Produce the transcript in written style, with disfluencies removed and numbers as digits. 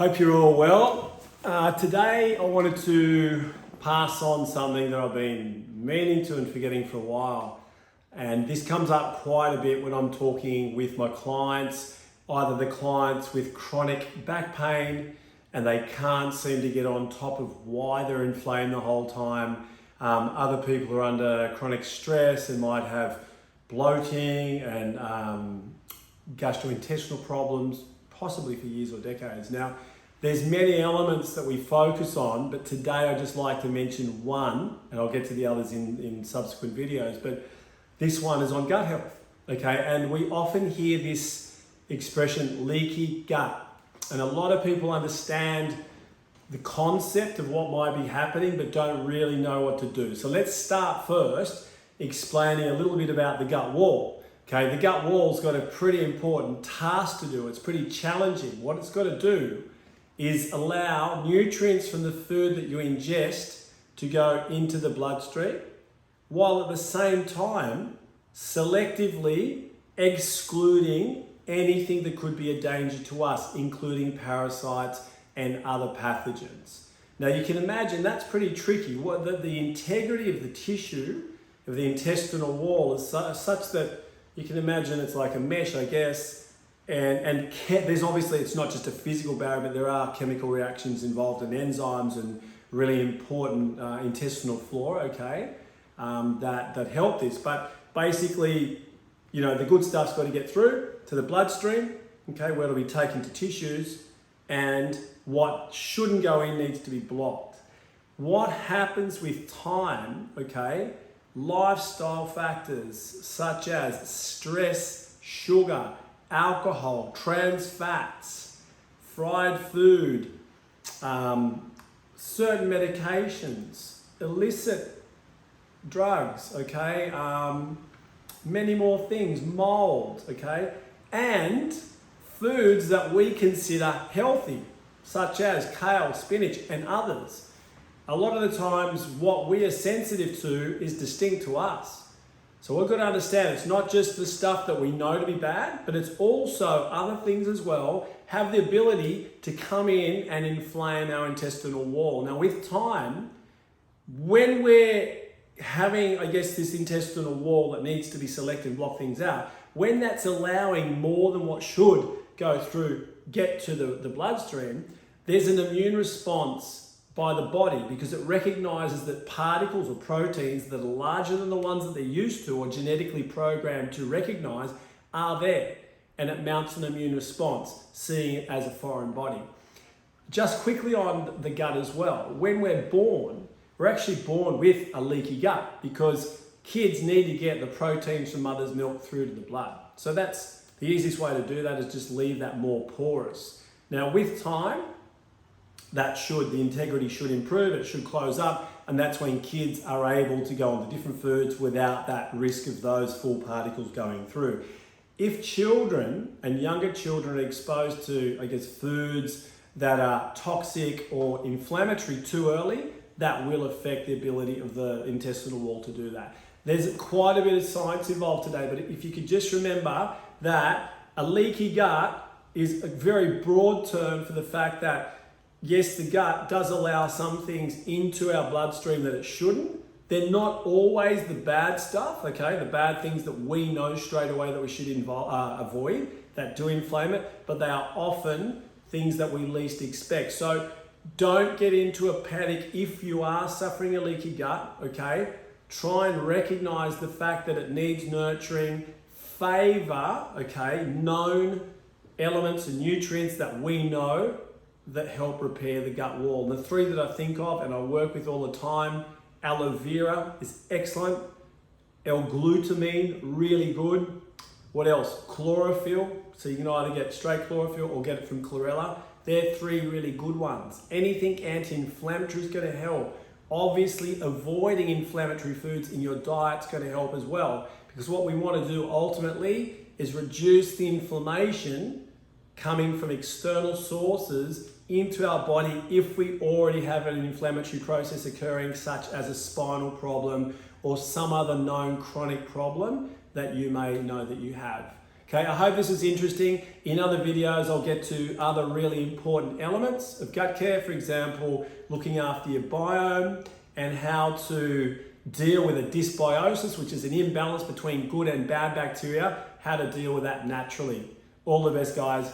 Hope you're all well. Today I wanted to pass on something that I've been meaning to and forgetting for a while. And this comes up quite a bit when I'm talking with my clients, either the clients with chronic back pain and they can't seem to get on top of why they're inflamed the whole time. Other people are under chronic stress and might have bloating and gastrointestinal problems, possibly for years or decades. Now, there's many elements that we focus on, but today I'd just like to mention one, and I'll get to the others in subsequent videos, but this one is on gut health, okay? And we often hear this expression, leaky gut, and a lot of people understand the concept of what might be happening, but don't really know what to do. So let's start first explaining a little bit about the gut wall. Okay, the gut wall's got a pretty important task to do. It's pretty challenging. What it's got to do is allow nutrients from the food that you ingest to go into the bloodstream, while at the same time selectively excluding anything that could be a danger to us, including parasites and other pathogens. Now you can imagine that's pretty tricky. The integrity of the tissue, of the intestinal wall is such that you can imagine it's like a mesh, I guess, and there's obviously, it's not just a physical barrier, but there are chemical reactions involved in enzymes and really important intestinal flora, okay, that help this. But basically, you know, the good stuff's got to get through to the bloodstream, okay, where it'll be taken to tissues, and what shouldn't go in needs to be blocked. What happens with time, okay, lifestyle factors such as stress, sugar, alcohol, trans fats, fried food, certain medications, illicit drugs, okay, many more things, mold, okay, and foods that we consider healthy, such as kale, spinach, and others. A lot of the times what we are sensitive to is distinct to us. So we've got to understand it's not just the stuff that we know to be bad, but it's also other things as well have the ability to come in and inflame our intestinal wall. Now with time, when we're having, I guess, this intestinal wall that needs to be selected and block things out, when that's allowing more than what should go through, get to the bloodstream, there's an immune response by the body because it recognizes that particles or proteins that are larger than the ones that they're used to or genetically programmed to recognize are there, and it mounts an immune response, seeing it as a foreign body. Just quickly on the gut as well, when we're born, we're actually born with a leaky gut because kids need to get the proteins from mother's milk through to the blood. So that's the easiest way to do that, is just leave that more porous. Now with time, the integrity should improve, it should close up, and that's when kids are able to go on to different foods without that risk of those full particles going through. If children and younger children are exposed to, I guess, foods that are toxic or inflammatory too early, that will affect the ability of the intestinal wall to do that. There's quite a bit of science involved today, but if you could just remember that a leaky gut is a very broad term for the fact that yes, the gut does allow some things into our bloodstream that it shouldn't. They're not always the bad stuff, okay? The bad things that we know straight away that we should avoid, that do inflame it, but they are often things that we least expect. So don't get into a panic if you are suffering a leaky gut, okay? Try and recognize the fact that it needs nurturing, favor, okay, known elements and nutrients that we know that help repair the gut wall. And the three that I think of and I work with all the time, aloe vera is excellent, L-glutamine, really good. What else? Chlorophyll, so you can either get straight chlorophyll or get it from chlorella. They're three really good ones. Anything anti-inflammatory is going to help. Obviously, avoiding inflammatory foods in your diet is going to help as well, because what we want to do ultimately is reduce the inflammation coming from external sources into our body if we already have an inflammatory process occurring, such as a spinal problem or some other known chronic problem that you may know that you have. Okay, I hope this is interesting. In other videos, I'll get to other really important elements of gut care. For example, looking after your biome and how to deal with a dysbiosis, which is an imbalance between good and bad bacteria, how to deal with that naturally. All the best, guys.